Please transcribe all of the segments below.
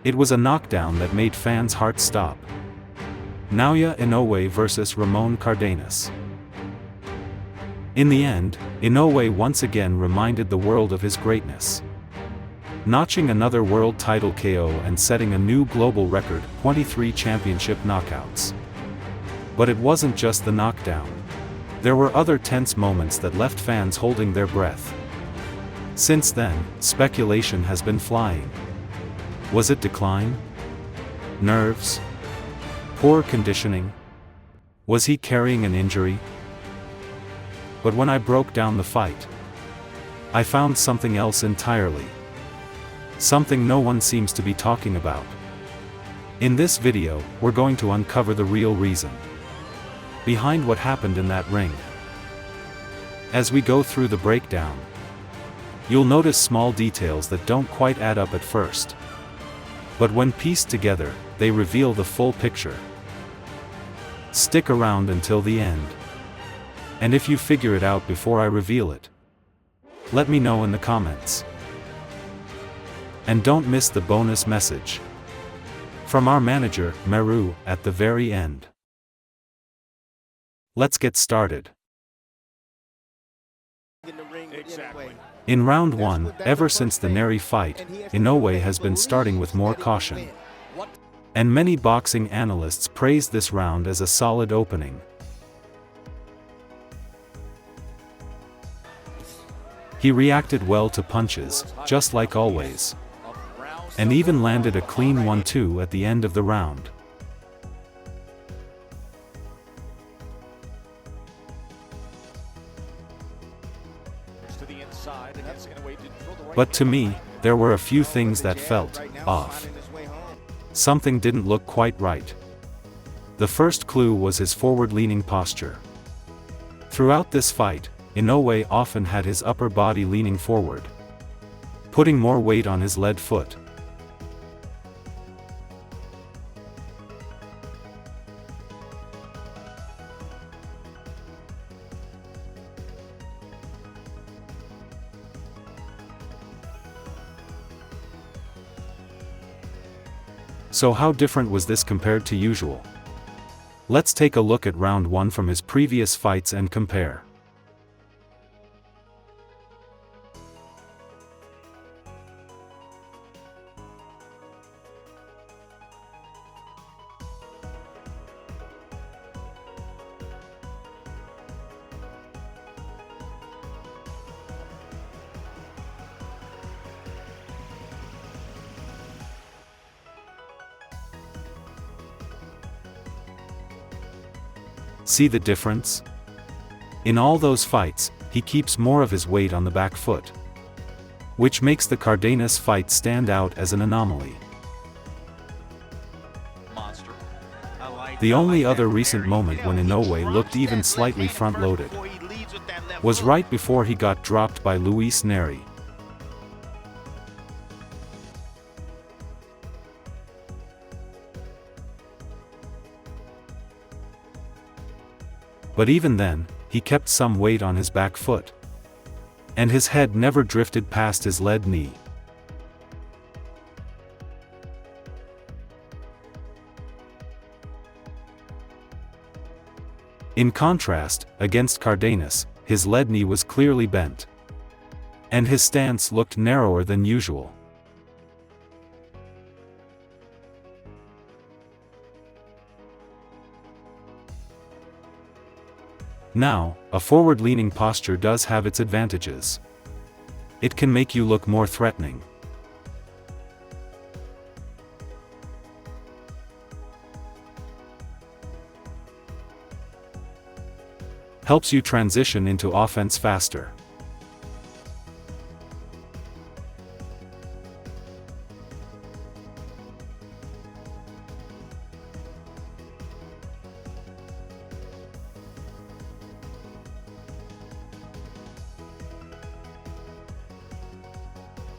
It was a knockdown that made fans' hearts stop. Naoya Inoue vs Ramon Cardenas. In the end, Inoue once again reminded the world of his greatness, notching another world title KO and setting a new global record, 23 championship knockouts. But it wasn't just the knockdown. There were other tense moments that left fans holding their breath. Since then, speculation has been flying. Was it decline? Nerves? Poor conditioning? Was he carrying an injury? But when I broke down the fight, I found something else entirely. Something no one seems to be talking about. In this video, we're going to uncover the real reason behind what happened in that ring. As we go through the breakdown, you'll notice small details that don't quite add up at first. But when pieced together, they reveal the full picture. Stick around until the end. And if you figure it out before I reveal it, let me know in the comments. And don't miss the bonus message from our manager, Meru, at the very end. Let's get started. In round 1, ever since the Neri fight, Inoue has been starting with more caution. And many boxing analysts praised this round as a solid opening. He reacted well to punches, just like always, and even landed a clean 1-2 at the end of the round. But to me, there were a few things that felt off. Something didn't look quite right. The first clue was his forward-leaning posture. Throughout this fight, Inoue often had his upper body leaning forward, putting more weight on his lead foot. So how different was this compared to usual? Let's take a look at round 1 from his previous fights and compare. See the difference? In all those fights, he keeps more of his weight on the back foot, which makes the Cardenas fight stand out as an anomaly. The only other recent moment when Inoue looked even slightly front-loaded was right before he got dropped by Luis Neri. But even then, he kept some weight on his back foot, and his head never drifted past his lead knee. In contrast, against Cardenas, his lead knee was clearly bent, and his stance looked narrower than usual. Now, a forward-leaning posture does have its advantages. It can make you look more threatening. Helps you transition into offense faster.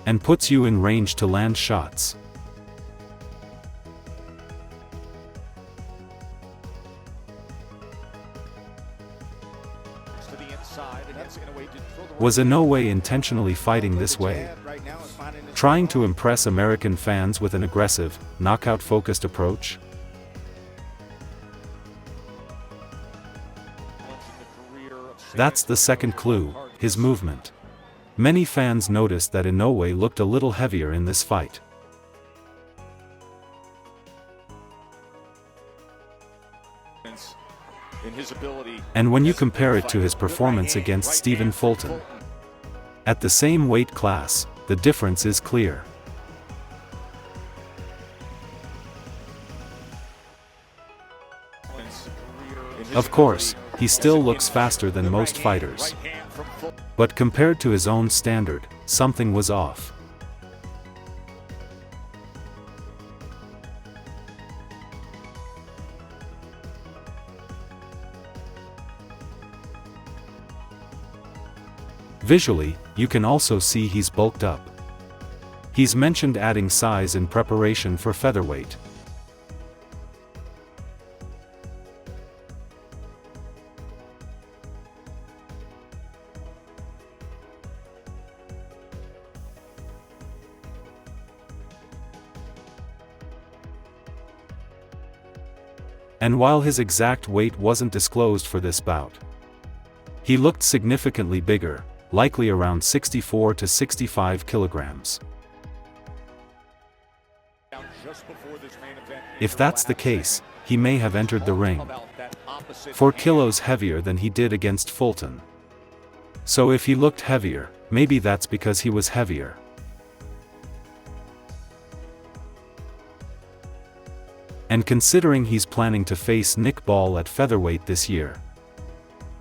And puts you in range to land shots. Was Inoue intentionally fighting this way? Trying to impress American fans with an aggressive, knockout-focused approach? That's the second clue, his movement. Many fans noticed that Inoue looked a little heavier in this fight. And when you compare it to his performance against Stephen Fulton, at the same weight class, the difference is clear. Of course, he still looks faster than most fighters. But compared to his own standard, something was off. Visually, you can also see he's bulked up. He's mentioned adding size in preparation for featherweight. And while his exact weight wasn't disclosed for this bout, he looked significantly bigger, likely around 64 to 65 kilograms. If that's the case, he may have entered the ring 4 kilos heavier than he did against Fulton. So if he looked heavier, maybe that's because he was heavier. And considering he's planning to face Nick Ball at featherweight this year,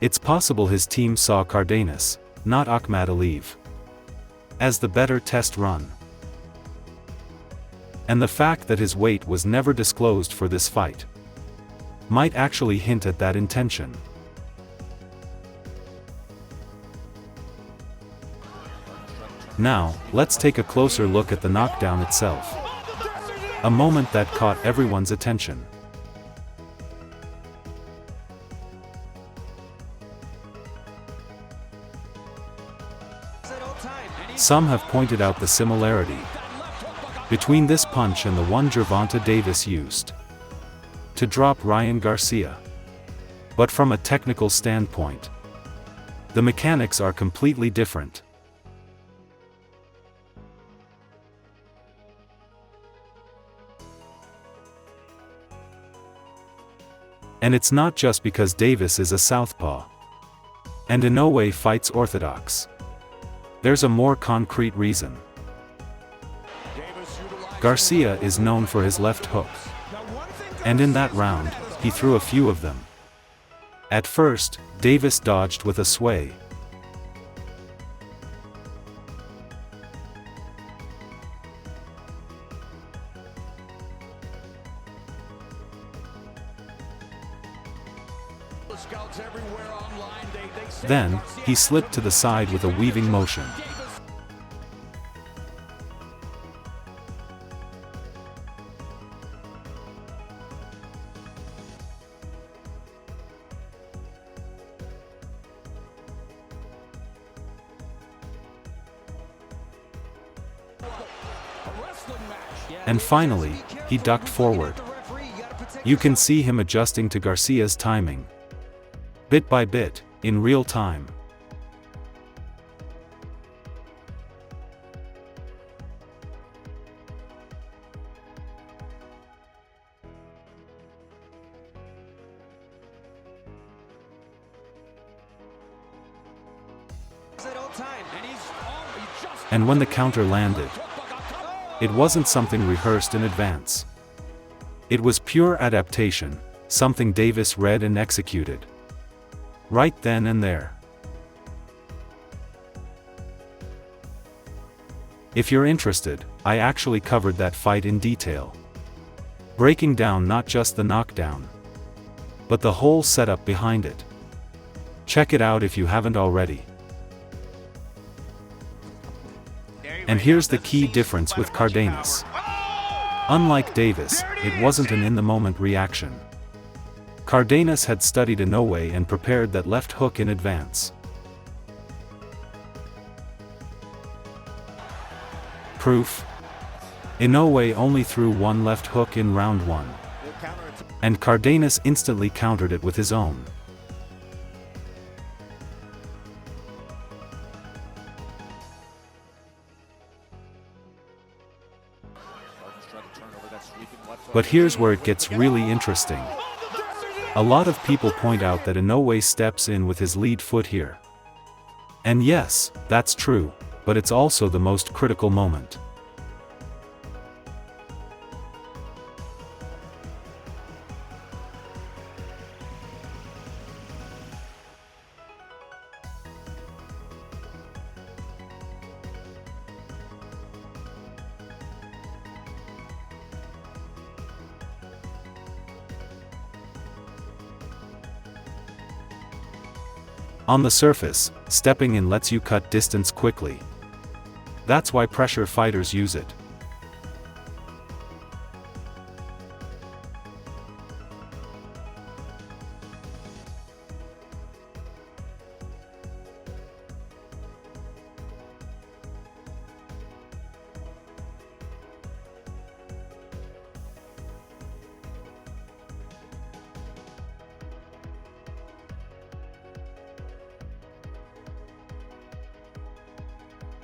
it's possible his team saw Cardenas, not Ahmad Aliyev, as the better test run. And the fact that his weight was never disclosed for this fight might actually hint at that intention. Now, let's take a closer look at the knockdown itself. A moment that caught everyone's attention. Some have pointed out the similarity between this punch and the one Gervonta Davis used to drop Ryan Garcia. But from a technical standpoint, the mechanics are completely different. And it's not just because Davis is a southpaw and Inoue fights orthodox. There's a more concrete reason. Garcia is known for his left hook, and in that round, he threw a few of them. At first, Davis dodged with a sway. Then, he slipped to the side with a weaving motion. And finally, he ducked forward. You can see him adjusting to Garcia's timing, bit by bit, in real time. And when the counter landed, it wasn't something rehearsed in advance. It was pure adaptation, something Davis read and executed right then and there. If you're interested, I actually covered that fight in detail, breaking down not just the knockdown, but the whole setup behind it. Check it out if you haven't already. And here's the key difference with Cardenas. Unlike Davis, it wasn't an in-the-moment reaction. Cardenas had studied Inoue and prepared that left hook in advance. Proof? Inoue only threw one left hook in round 1. And Cardenas instantly countered it with his own. But here's where it gets really interesting. A lot of people point out that Inoue steps in with his lead foot here. And yes, that's true, but it's also the most critical moment. On the surface, stepping in lets you cut distance quickly. That's why pressure fighters use it.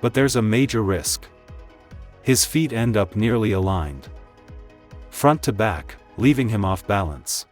But there's a major risk. His feet end up nearly aligned, front to back, leaving him off balance.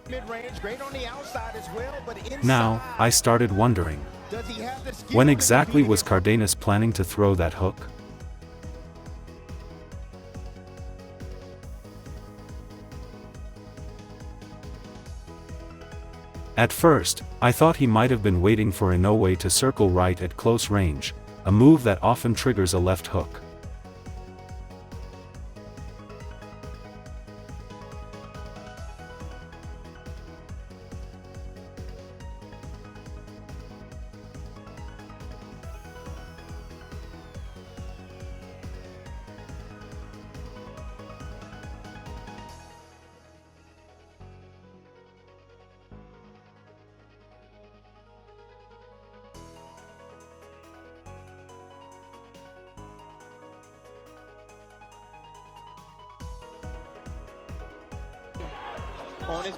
Mid-range, great on the outside as well, but inside, now, I started wondering, when exactly was Cardenas planning to throw that hook? At first, I thought he might have been waiting for Inoue to circle right at close range, a move that often triggers a left hook.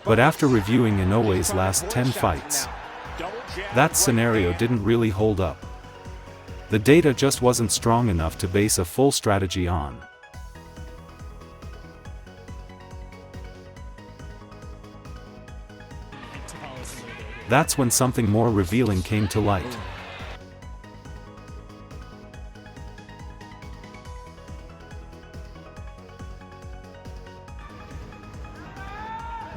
But after reviewing Inoue's last 10 fights, that scenario didn't really hold up. The data just wasn't strong enough to base a full strategy on. That's when something more revealing came to light.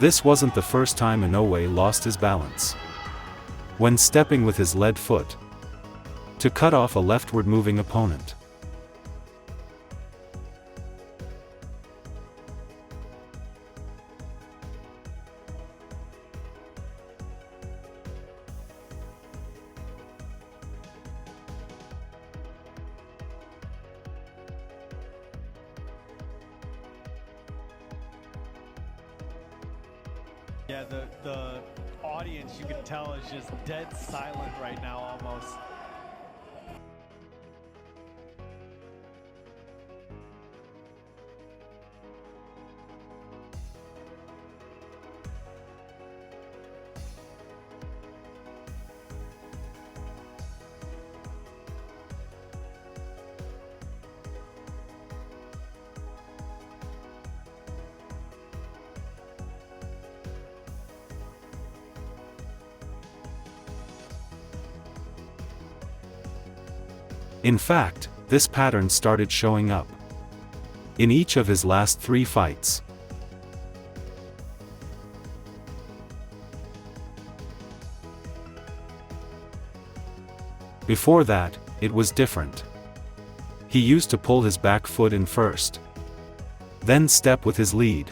This wasn't the first time Inoue lost his balance. When stepping with his lead foot to cut off a leftward moving opponent. Yeah, the audience, you can tell, is just dead silent right now almost. In fact, this pattern started showing up in each of his last 3 fights. Before that, it was different. He used to pull his back foot in first, then step with his lead,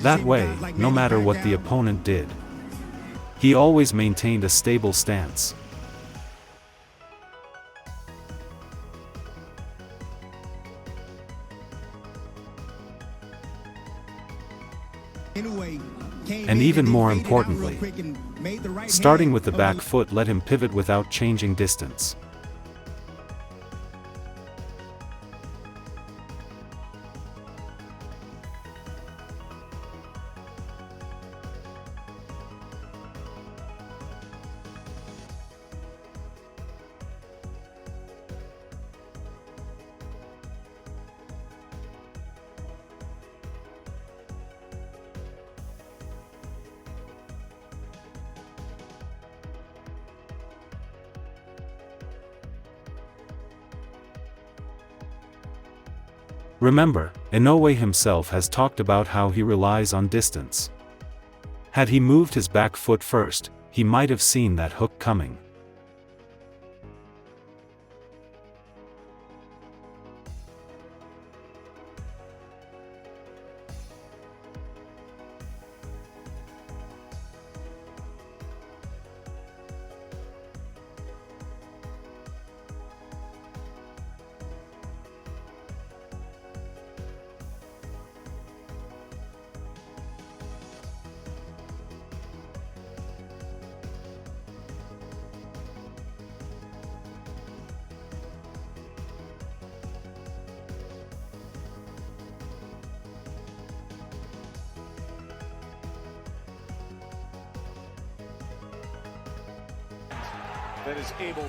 That way, no matter what the opponent did, he always maintained a stable stance. And even more importantly, starting with the back foot let him pivot without changing distance. Remember, Inoue himself has talked about how he relies on distance. Had he moved his back foot first, he might have seen that hook coming.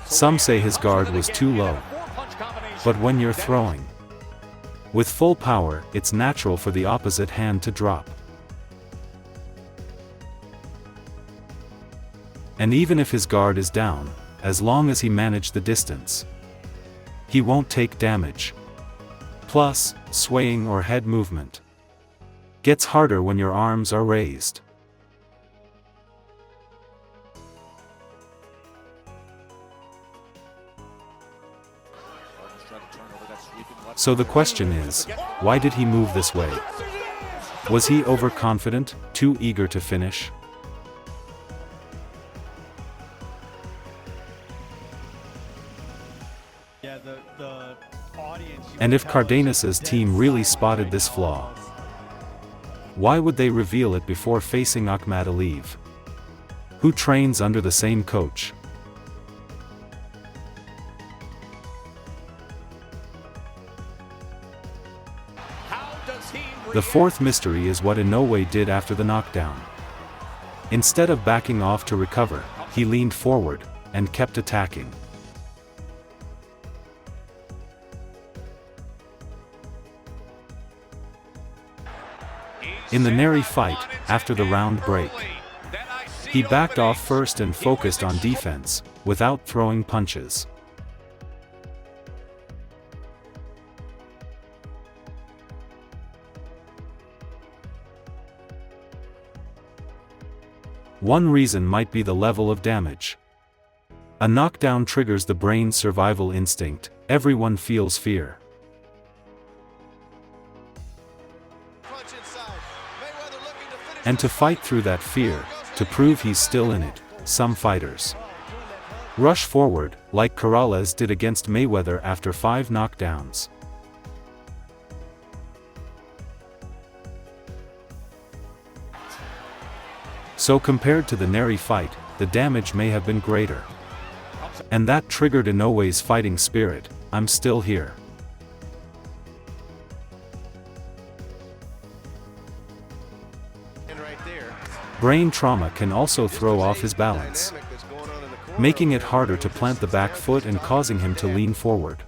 Some say his guard was too low. But when you're throwing with full power, it's natural for the opposite hand to drop. And even if his guard is down, as long as he managed the distance, he won't take damage. Plus, swaying or head movement gets harder when your arms are raised. So the question is, why did he move this way? Was he overconfident, too eager to finish? And if Cardenas' team really spotted this flaw, why would they reveal it before facing Ahmad Aliyev, who trains under the same coach? The fourth mystery is what Inoue did after the knockdown. Instead of backing off to recover, he leaned forward and kept attacking. In the Neri fight, after the round break, he backed off first and focused on defense, without throwing punches. One reason might be the level of damage. A knockdown triggers the brain's survival instinct, everyone feels fear. And to fight through that fear, to prove he's still in it, some fighters rush forward, like Cardenas did against Mayweather after 5 knockdowns. So compared to the Neri fight, the damage may have been greater. And that triggered Inoue's fighting spirit, I'm still here. Brain trauma can also throw off his balance, making it harder to plant the back foot and causing him to lean forward.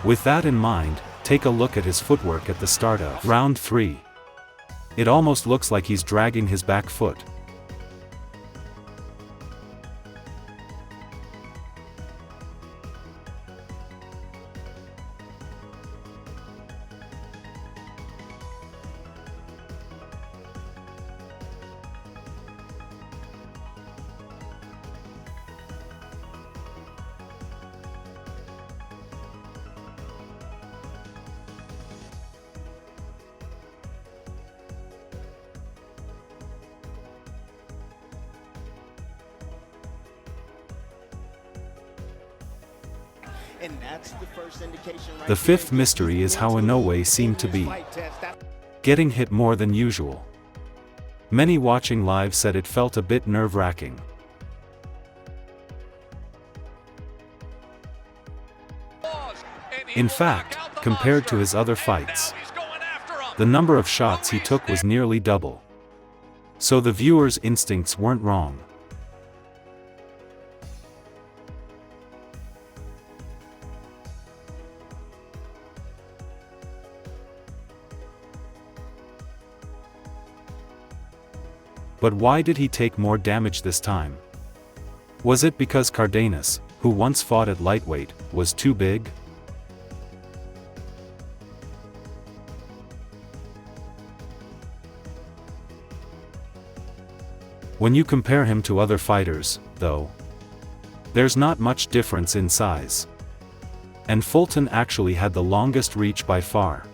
With that in mind, take a look at his footwork at the start of round 3. It almost looks like he's dragging his back foot. And that's the first indication right The there. fifth mystery is how Inoue seemed to be getting hit more than usual. Many watching live said it felt a bit nerve-wracking. In fact, compared to his other fights, the number of shots he took was nearly double. So the viewers' instincts weren't wrong. But why did he take more damage this time? Was it because Cardenas, who once fought at lightweight, was too big? When you compare him to other fighters, though, there's not much difference in size. And Fulton actually had the longest reach by far.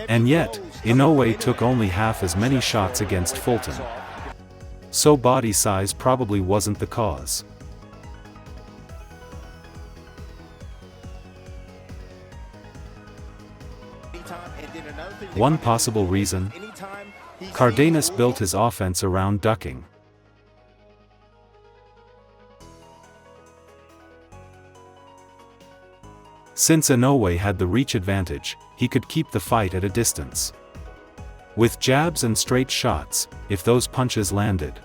And yet, Inoue took only half as many shots against Fulton. So body size probably wasn't the cause. One possible reason: Cardenas built his offense around ducking. Since Inoue had the reach advantage, he could keep the fight at a distance. With jabs and straight shots, if those punches landed.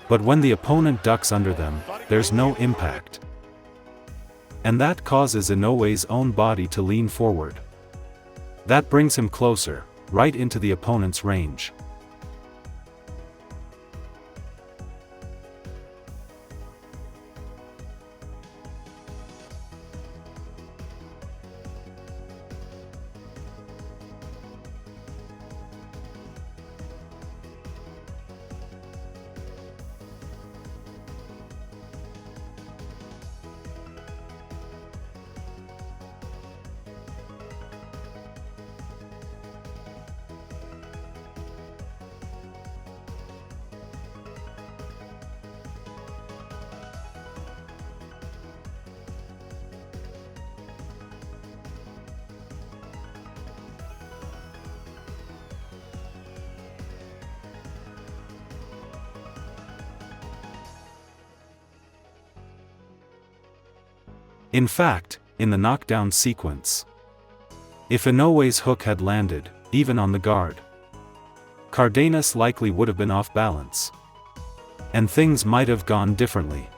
But when the opponent ducks under them, there's no impact. And that causes Inoue's own body to lean forward. That brings him closer, right into the opponent's range. In fact, in the knockdown sequence, if Inoue's hook had landed, even on the guard, Cardenas likely would have been off balance. And things might have gone differently.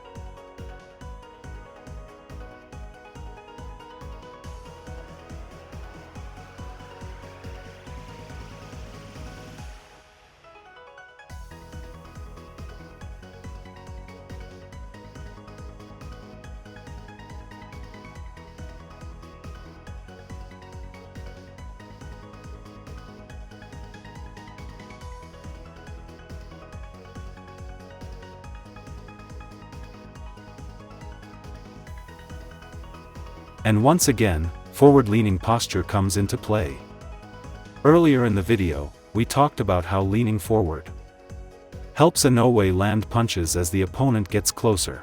And once again, forward-leaning posture comes into play. Earlier in the video, we talked about how leaning forward helps Inoue land punches as the opponent gets closer.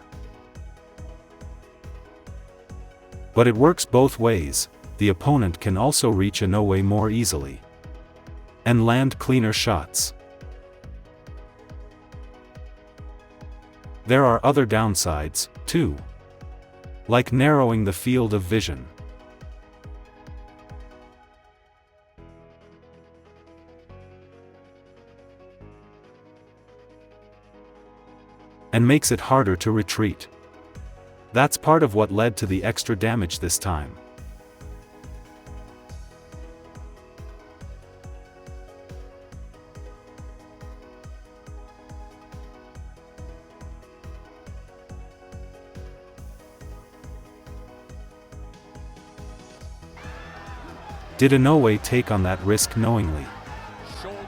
But it works both ways. The opponent can also reach Inoue more easily and land cleaner shots. There are other downsides, too, like narrowing the field of vision. And makes it harder to retreat. That's part of what led to the extra damage this time. Did Inoue take on that risk knowingly,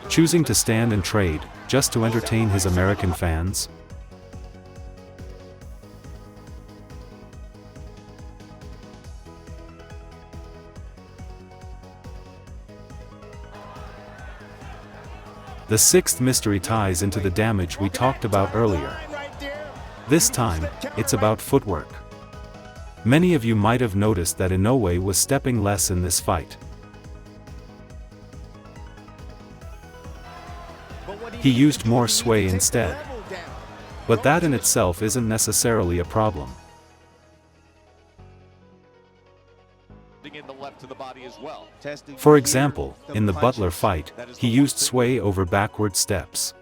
choosing to stand and trade, just to entertain his American fans? The sixth mystery ties into the damage we talked about earlier. This time, it's about footwork. Many of you might have noticed that Inoue was stepping less in this fight. He used more sway instead. But that in itself isn't necessarily a problem. For example, in the Butler fight, he used sway over backward steps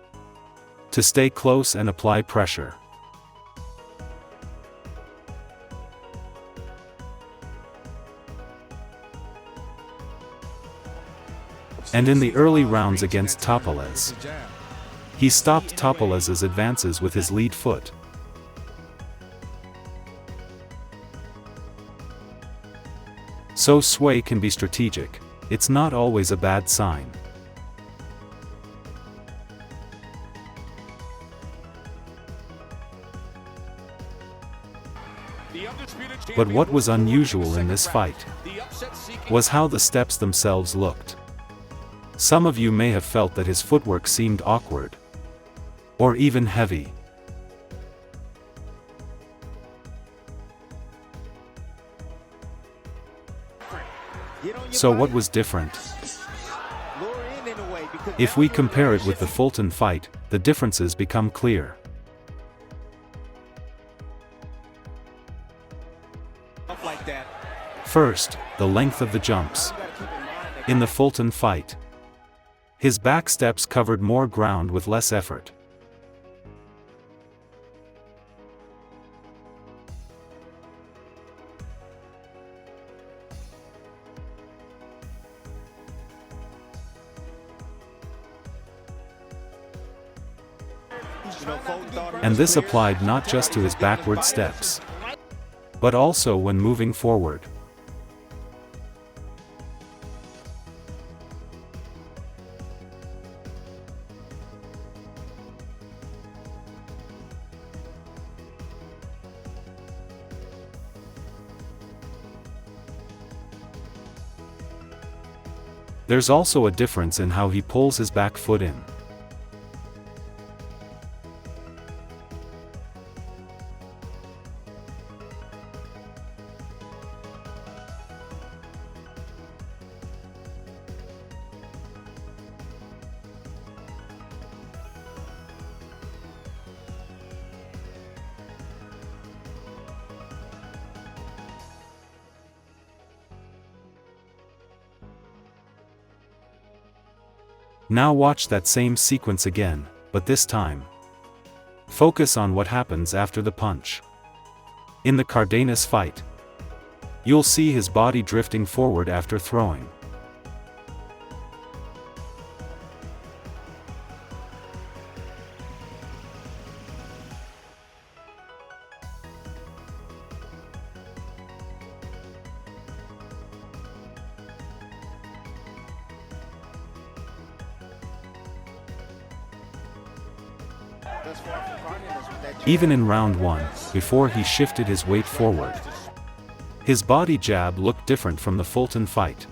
to stay close and apply pressure. And in the early rounds against Topalez, he stopped Topalez's advances with his lead foot. So sway can be strategic. It's not always a bad sign. But what was unusual in this fight was how the steps themselves looked. Some of you may have felt that his footwork seemed awkward, or even heavy. So what was different? If we compare it with the Fulton fight, the differences become clear. First, the length of the jumps. In the Fulton fight, his back steps covered more ground with less effort. And this applied not just to his backward steps, but also when moving forward. There's also a difference in how he pulls his back foot in. Now watch that same sequence again, but this time, focus on what happens after the punch. In the Cardenas fight, you'll see his body drifting forward after throwing. Even in round 1, before he shifted his weight forward, His body jab looked different from the Fulton fight.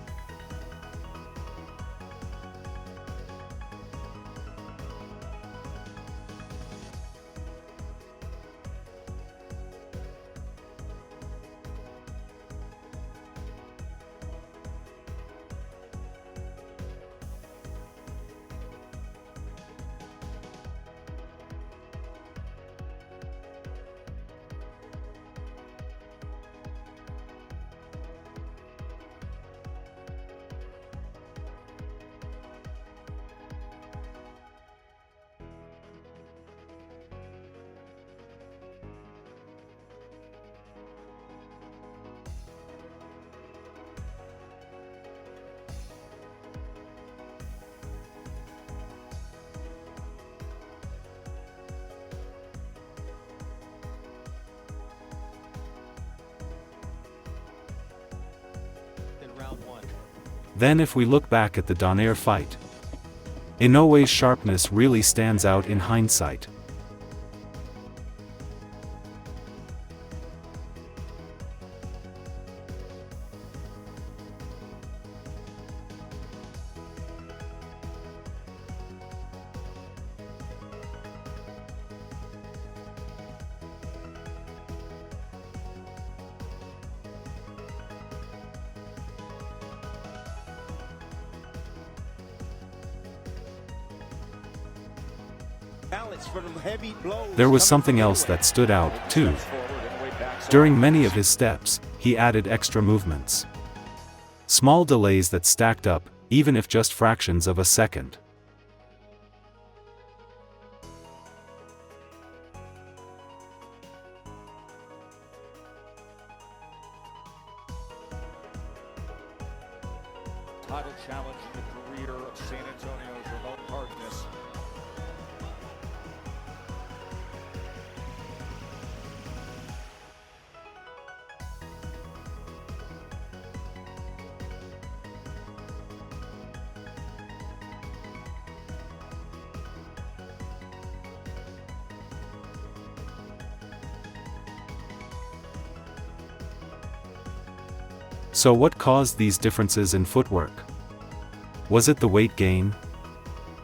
Then if we look back at the Donaire fight, Inoue's sharpness really stands out in hindsight. There was something else that stood out, too. During many of his steps, he added extra movements. Small delays that stacked up, even if just fractions of a second. Title challenge in the career of San Antonio's Ramon Cardenas. So what caused these differences in footwork? Was it the weight gain?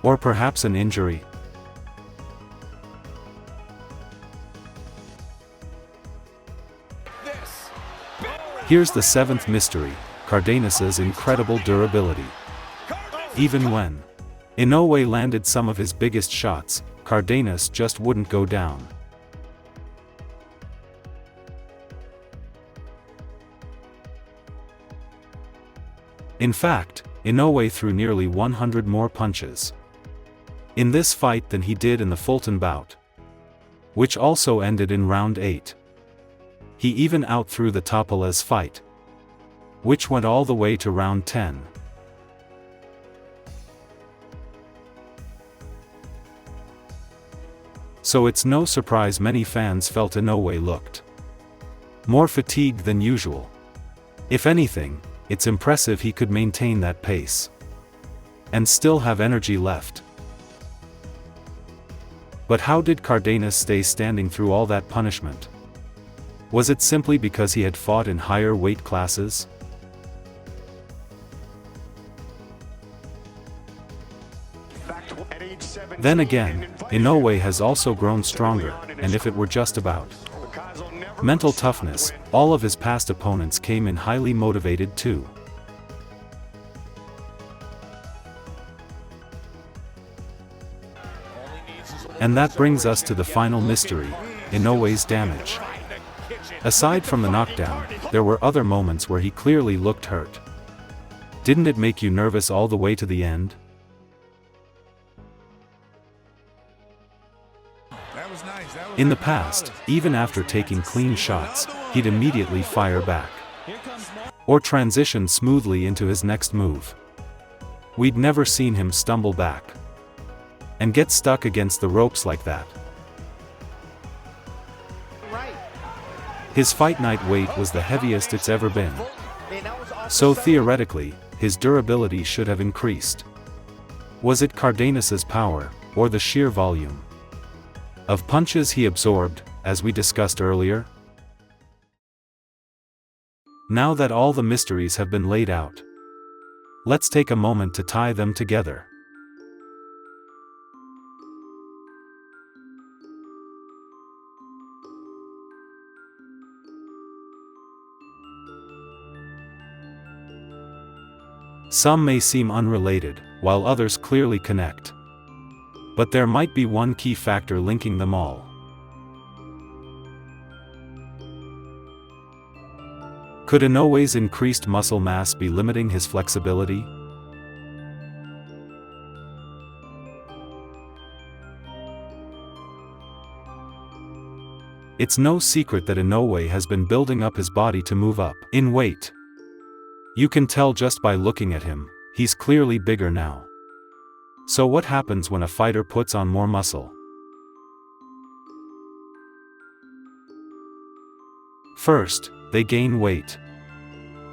Or perhaps an injury? Here's the seventh mystery, Cardenas's incredible durability. Even when Inoue landed some of his biggest shots, Cardenas just wouldn't go down. In fact, Inoue threw nearly 100 more punches in this fight than he did in the Fulton bout, which also ended in round 8. He even outthrew the Topolez fight, which went all the way to round 10. So it's no surprise many fans felt Inoue looked more fatigued than usual. If anything, it's impressive he could maintain that pace and still have energy left. But how did Cardenas stay standing through all that punishment? Was it simply because he had fought in higher weight classes? Then again, Inoue has also grown stronger, and if it were just about mental toughness, all of his past opponents came in highly motivated too. And that brings us to the final mystery, Inoue's damage. Aside from the knockdown, there were other moments where he clearly looked hurt. Didn't it make you nervous all the way to the end? In the past, even after taking clean shots, he'd immediately fire back, or transition smoothly into his next move. We'd never seen him stumble back and get stuck against the ropes like that. His fight night weight was the heaviest it's ever been. So theoretically, his durability should have increased. Was it Cardenas's power, or the sheer volume of punches he absorbed, as we discussed earlier? Now that all the mysteries have been laid out, let's take a moment to tie them together. Some may seem unrelated, while others clearly connect. But there might be one key factor linking them all. Could Inoue's increased muscle mass be limiting his flexibility? It's no secret that Inoue has been building up his body to move up in weight. You can tell just by looking at him, he's clearly bigger now. So what happens when a fighter puts on more muscle? First, they gain weight.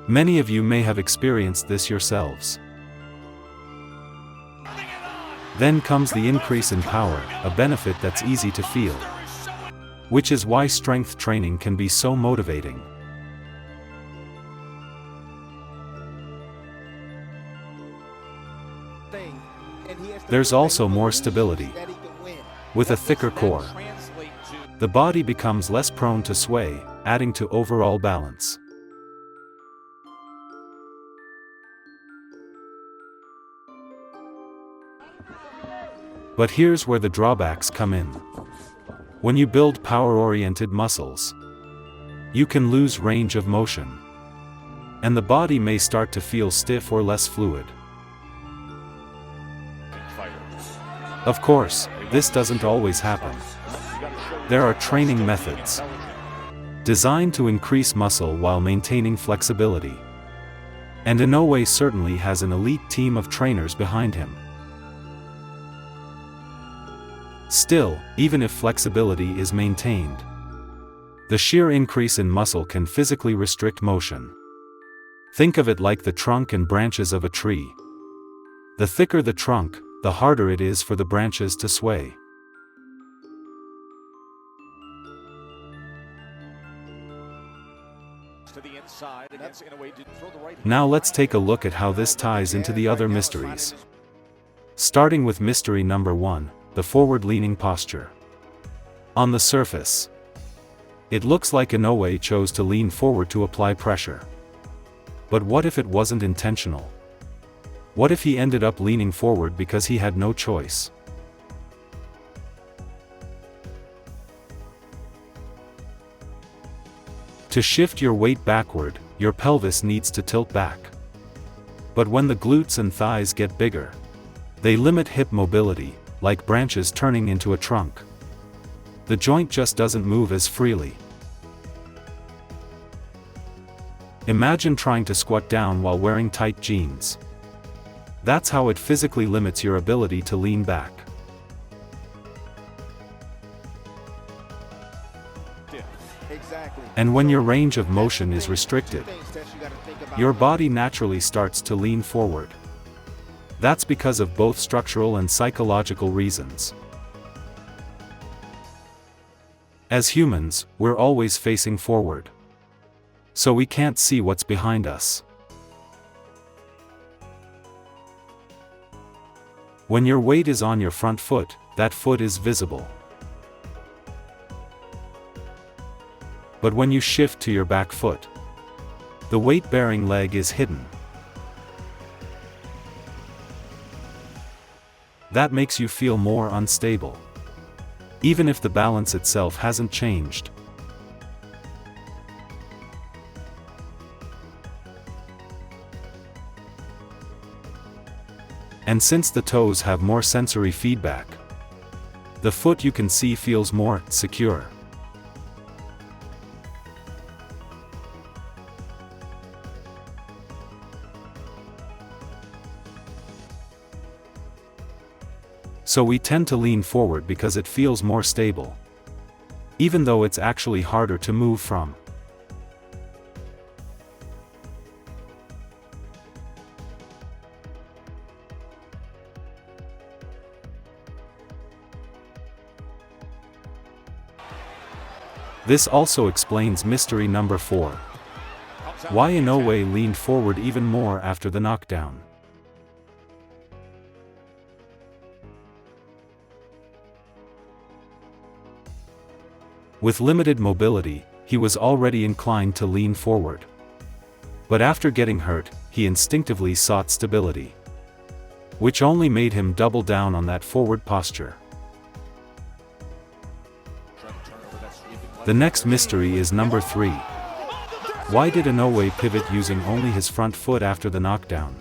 Many of you may have experienced this yourselves. Then comes the increase in power, a benefit that's easy to feel. Which is why strength training can be so motivating. There's also more stability. With a thicker core, the body becomes less prone to sway, adding to overall balance. But here's where the drawbacks come in. When you build power-oriented muscles, you can lose range of motion, and the body may start to feel stiff or less fluid. Of course, this doesn't always happen. There are training methods designed to increase muscle while maintaining flexibility. And Inoue certainly has an elite team of trainers behind him. Still, even if flexibility is maintained, the sheer increase in muscle can physically restrict motion. Think of it like the trunk and branches of a tree. The thicker the trunk, the harder it is for the branches to sway. Now let's take a look at how this ties into the other mysteries. Starting with mystery number 1, the forward-leaning posture. On the surface, it looks like Inoue chose to lean forward to apply pressure. But what if it wasn't intentional? What if he ended up leaning forward because he had no choice? To shift your weight backward, your pelvis needs to tilt back. But when the glutes and thighs get bigger, they limit hip mobility, like branches turning into a trunk. The joint just doesn't move as freely. Imagine trying to squat down while wearing tight jeans. That's how it physically limits your ability to lean back. And when your range of motion is restricted, your body naturally starts to lean forward. That's because of both structural and psychological reasons. As humans, we're always facing forward. So we can't see what's behind us. When your weight is on your front foot, that foot is visible. But when you shift to your back foot, the weight-bearing leg is hidden. That makes you feel more unstable, even if the balance itself hasn't changed. And since the toes have more sensory feedback, the foot you can see feels more secure. So we tend to lean forward because it feels more stable, even though it's actually harder to move from. This also explains mystery number 4. Why Inoue leaned forward even more after the knockdown. With limited mobility, he was already inclined to lean forward. But after getting hurt, he instinctively sought stability, which only made him double down on that forward posture. The next mystery is number 3. Why did Inoue pivot using only his front foot after the knockdown?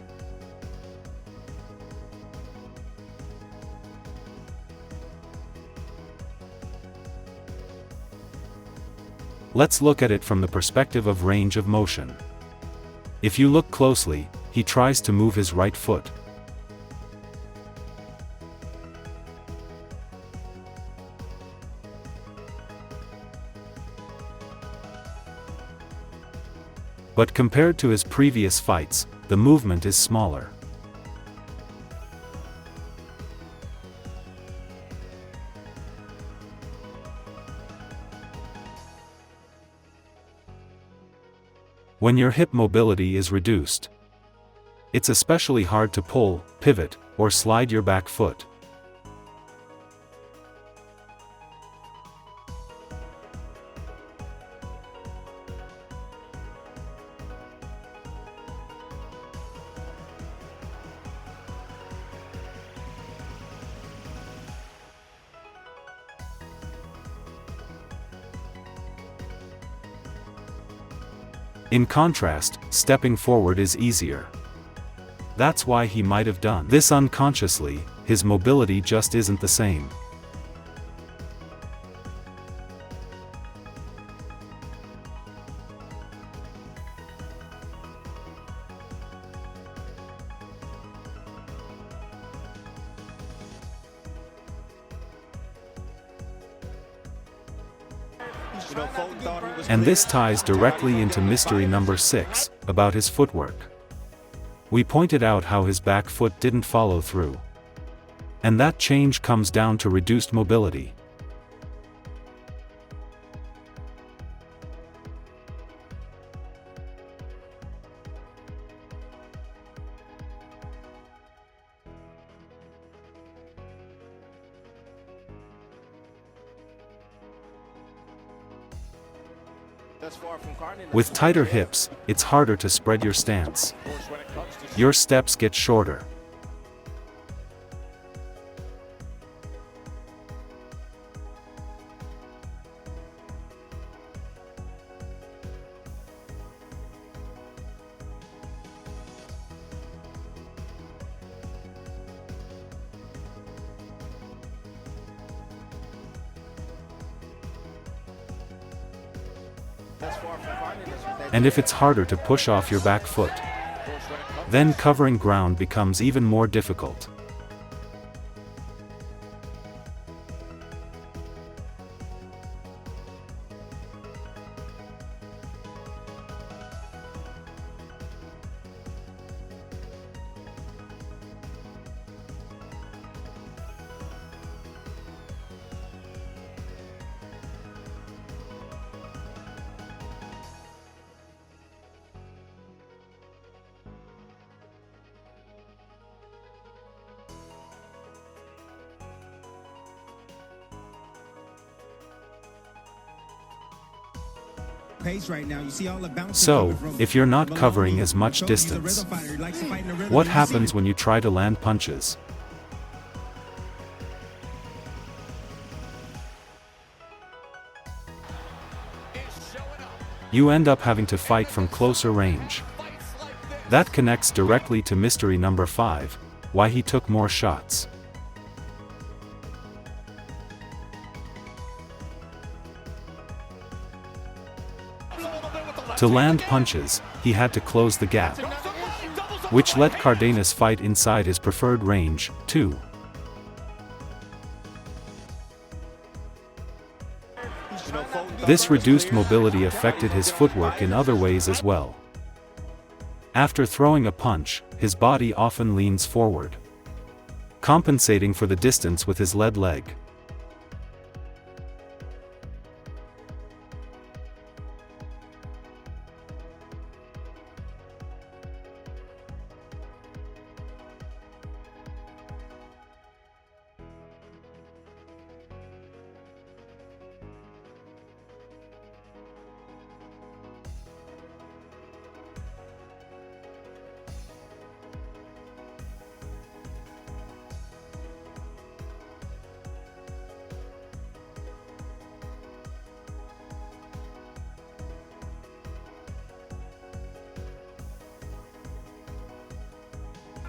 Let's look at it from the perspective of range of motion. If you look closely, he tries to move his right foot. But compared to his previous fights, the movement is smaller. When your hip mobility is reduced, it's especially hard to pull, pivot, or slide your back foot. In contrast, stepping forward is easier. That's why he might have done this unconsciously. His mobility just isn't the same. And this ties directly into mystery number 6, about his footwork. We pointed out how his back foot didn't follow through. And that change comes down to reduced mobility. With tighter hips, it's harder to spread your stance. Your steps get shorter. And if it's harder to push off your back foot, then covering ground becomes even more difficult. So, if you're not covering as much distance, what happens when you try to land punches? You end up having to fight from closer range. That connects directly to mystery number 5, why he took more shots. To land punches, he had to close the gap, which let Cardenas fight inside his preferred range, too. This reduced mobility affected his footwork in other ways as well. After throwing a punch, his body often leans forward, compensating for the distance with his lead leg.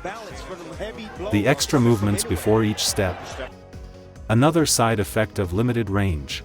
balance for the heavy blow. The extra movements before each step. Another side effect of limited range.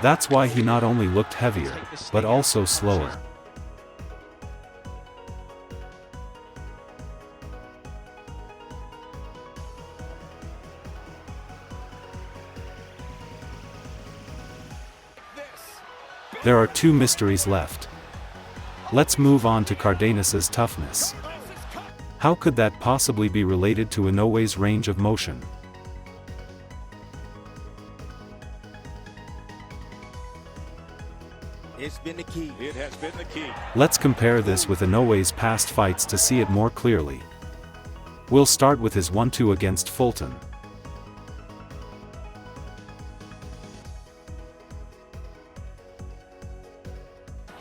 That's why he not only looked heavier, but also slower. There are two mysteries left. Let's move on to Cardenas's toughness. How could that possibly be related to Inoue's range of motion? It's been the key. It has been the key. Let's compare this with Inoue's past fights to see it more clearly. We'll start with his 1-2 against Fulton.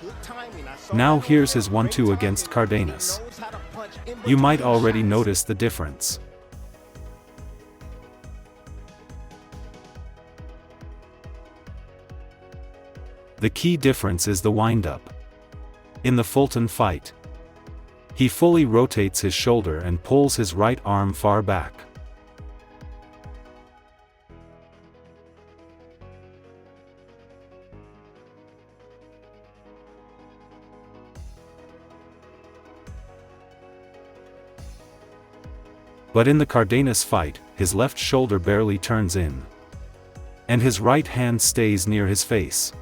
Good timing. I saw Now that here's his great 1-2 against timing. Cardenas. He knows how to punch in You might between already shots. notice the difference. The key difference is the wind-up. In the Fulton fight, he fully rotates his shoulder and pulls his right arm far back. But in the Cardenas fight, his left shoulder barely turns in, and his right hand stays near his face.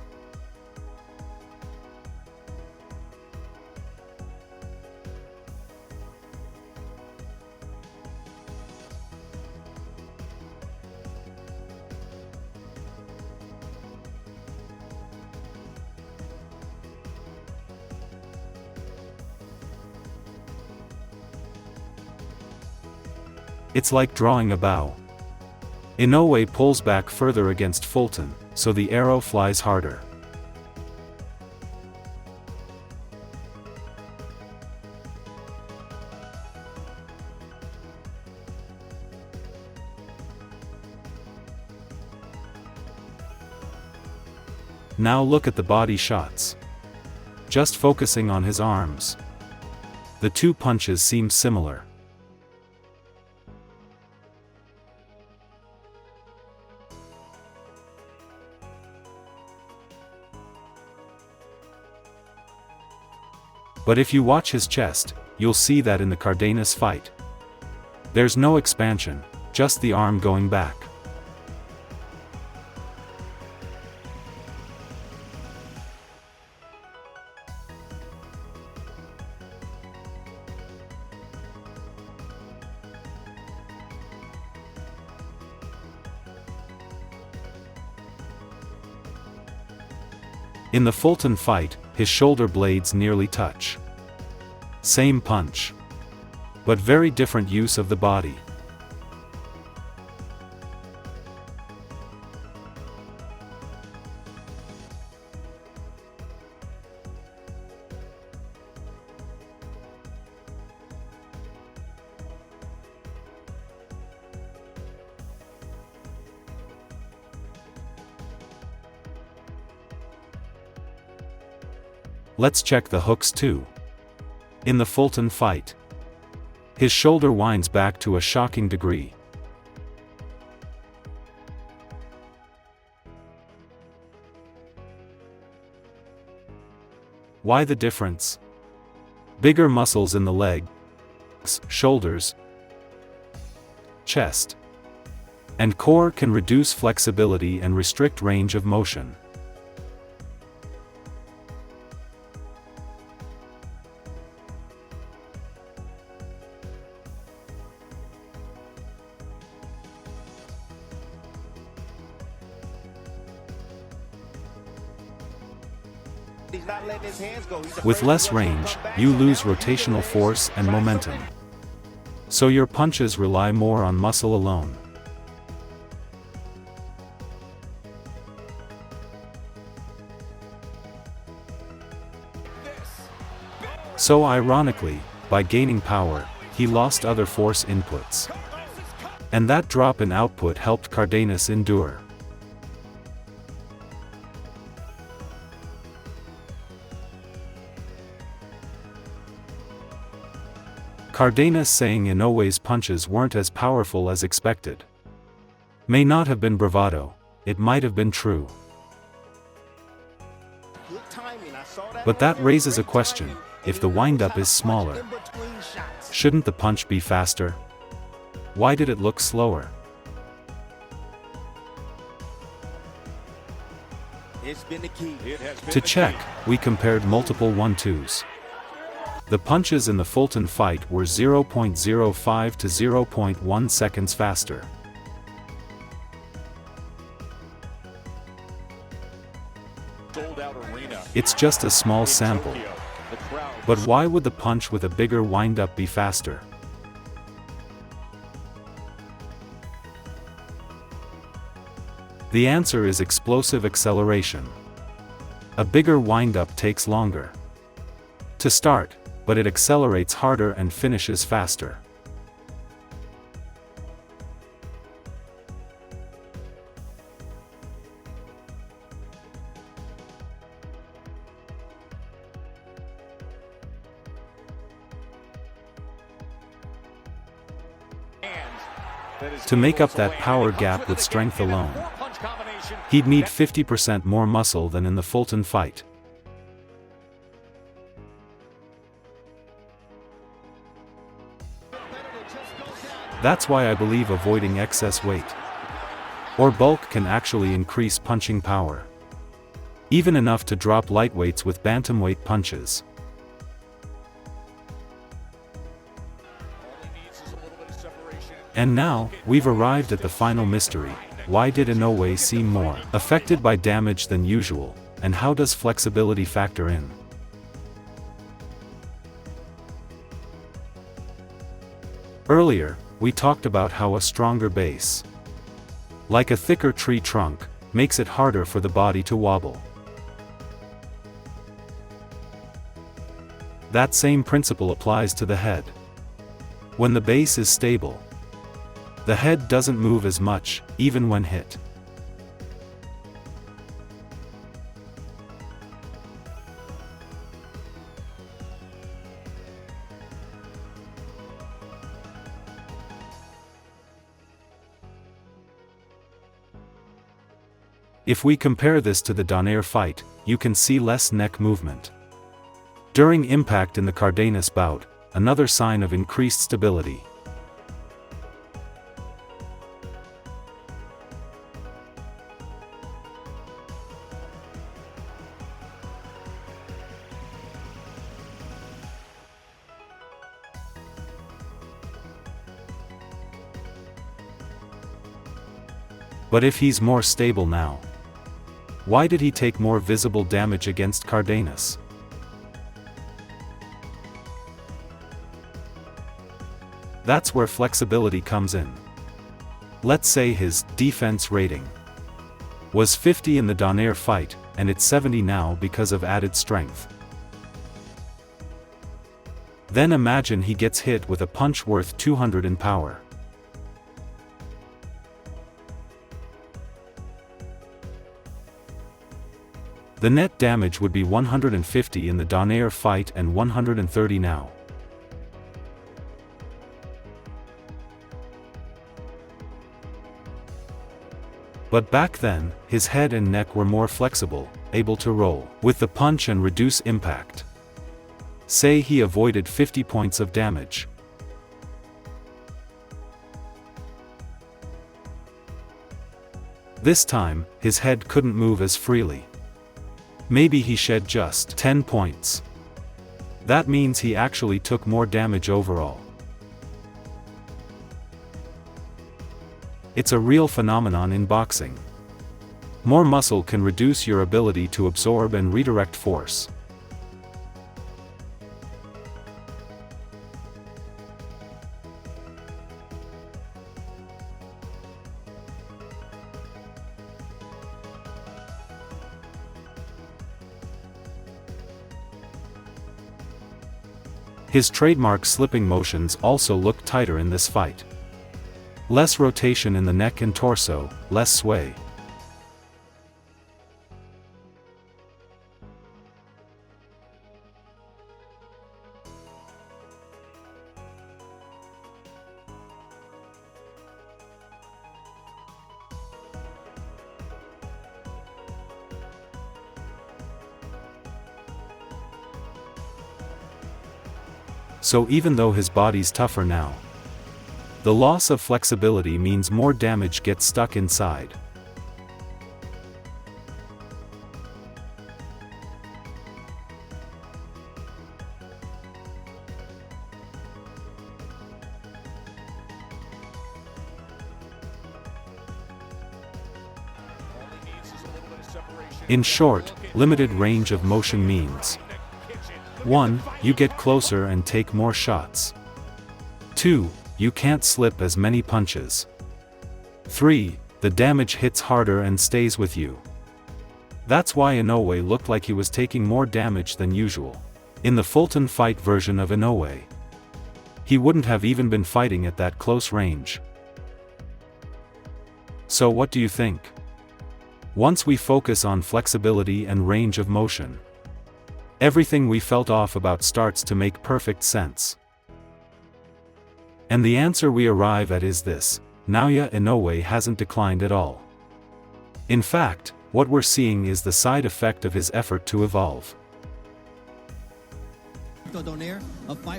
It's like drawing a bow. Inoue pulls back further against Fulton, so the arrow flies harder. Now look at the body shots. Just focusing on his arms. The two punches seem similar. But if you watch his chest, you'll see that in the Cardenas fight, there's no expansion, just the arm going back. In the Fulton fight, his shoulder blades nearly touch. Same punch, but very different use of the body. Let's check the hooks too. In the Fulton fight, his shoulder winds back to a shocking degree. Why the difference? Bigger muscles in the legs, shoulders, chest, and core can reduce flexibility and restrict range of motion. He's not letting his hands go. He's With afraid less to let him range, come back. you lose Now he can rotational let force and try momentum. something. So your punches rely more on muscle alone. So ironically, by gaining power, he lost other force inputs. And that drop in output helped Cardenas endure. Cardenas saying Inoue's punches weren't as powerful as expected. May not have been bravado, it might have been true. Good timing. I saw that But that earlier. raises a Great question: timing. if And the he knows windup how to is punch smaller, in between shots. shouldn't the punch be faster? Why did it look slower? It's been the key. It has been To the check, key. we compared multiple 1-2s. The punches in the Fulton fight were 0.05 to 0.1 seconds faster. Sold-out arena It's just a small in sample. Tokyo. The crowd But why would the punch with a bigger windup be faster? The answer is explosive acceleration. A bigger windup takes longer to start, but it accelerates harder and finishes faster. To make up that power gap with strength alone, he'd need 50% more muscle than in the Fulton fight. That's why I believe avoiding excess weight or bulk can actually increase punching power. Even enough to drop lightweights with bantamweight punches. And now, we've arrived at the final mystery. Why did Inoue seem more affected by damage than usual, and how does flexibility factor in? Earlier, we talked about how a stronger base, like a thicker tree trunk, makes it harder for the body to wobble. That same principle applies to the head. When the base is stable, the head doesn't move as much, even when hit. If we compare this to the Donaire fight, you can see less neck movement during impact in the Cardenas bout, another sign of increased stability. But if he's more stable now, why did he take more visible damage against Cardenas? That's where flexibility comes in. Let's say his defense rating was 50 in the Donaire fight, and it's 70 now because of added strength. Then imagine he gets hit with a punch worth 200 in power. The net damage would be 150 in the Donaire fight and 130 now. But back then, his head and neck were more flexible, able to roll with the punch and reduce impact. Say he avoided 50 points of damage. This time, his head couldn't move as freely. Maybe he shed just 10 points. That means he actually took more damage overall. It's a real phenomenon in boxing. More muscle can reduce your ability to absorb and redirect force. His trademark slipping motions also look tighter in this fight. Less rotation in the neck and torso, less sway. So even though his body's tougher now, the loss of flexibility means more damage gets stuck inside. In short, limited range of motion means 1. You get closer and take more shots. 2. You can't slip as many punches. 3. The damage hits harder and stays with you. That's why Inoue looked like he was taking more damage than usual. In the Fulton Fight version of Inoue, he wouldn't have even been fighting at that close range. So what do you think? Once we focus on flexibility and range of motion, everything we felt off about starts to make perfect sense. And the answer we arrive at is this: Naoya Inoue hasn't declined at all. In fact, what we're seeing is the side effect of his effort to evolve.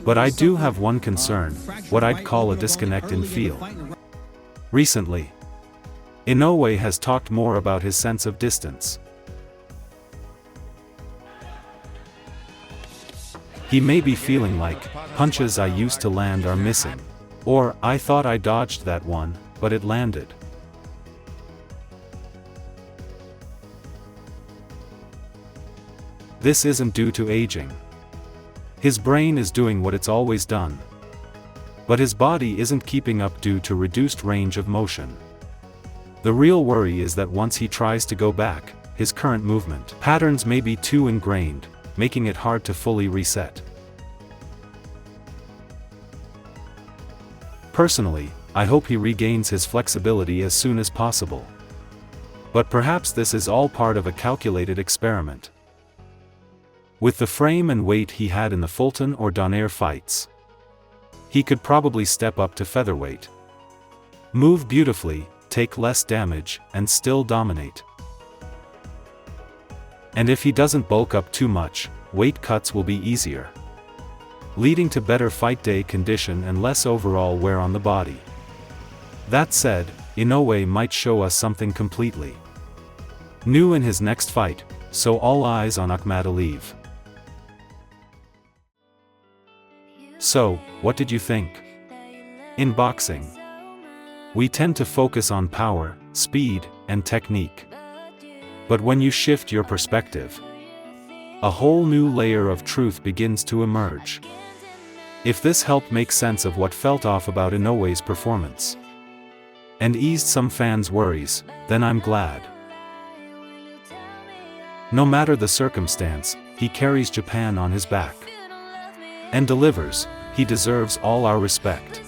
But I do have one concern, what I'd call a disconnect in feel. Recently, Inoue has talked more about his sense of distance. He may be feeling like, punches I used to land are missing. Or, I thought I dodged that one, but it landed. This isn't due to aging. His brain is doing what it's always done. But his body isn't keeping up due to reduced range of motion. The real worry is that once he tries to go back, his current movement patterns may be too ingrained, making it hard to fully reset. Personally, I hope he regains his flexibility as soon as possible. But perhaps this is all part of a calculated experiment. With the frame and weight he had in the Fulton or Donaire fights, he could probably step up to featherweight, move beautifully, take less damage, and still dominate. And if he doesn't bulk up too much, weight cuts will be easier, leading to better fight day condition and less overall wear on the body. That said, Inoue might show us something completely new in his next fight, so all eyes on Akhmadaliyev. So, what did you think? In boxing, we tend to focus on power, speed, and technique. But when you shift your perspective, a whole new layer of truth begins to emerge. If this helped make sense of what felt off about Inoue's performance, and eased some fans' worries, then I'm glad. No matter the circumstance, he carries Japan on his back. And delivers. He deserves all our respect.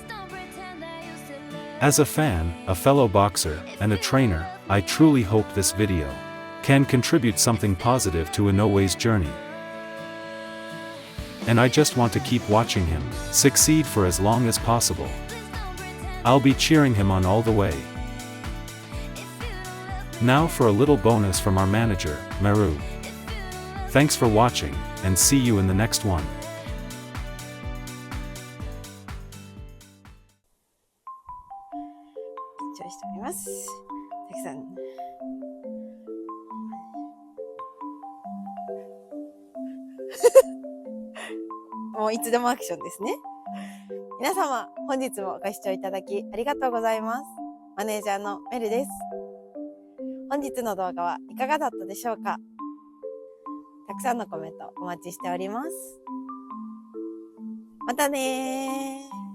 As a fan, a fellow boxer, and a trainer, I truly hope this video can contribute something positive to Inoue's journey. And I just want to keep watching him succeed for as long as possible. I'll be cheering him on all the way. Now for a little bonus from our manager, Maru. Thanks for watching, and see you in the next one. 視聴しております。たくさん。もういつでもアクションですね。皆様、本日もご視聴いただきありがとうございます。マネージャーのメルです。本日の動画はいかがだったでしょうか。たくさんのコメントお待ちしております。またねー。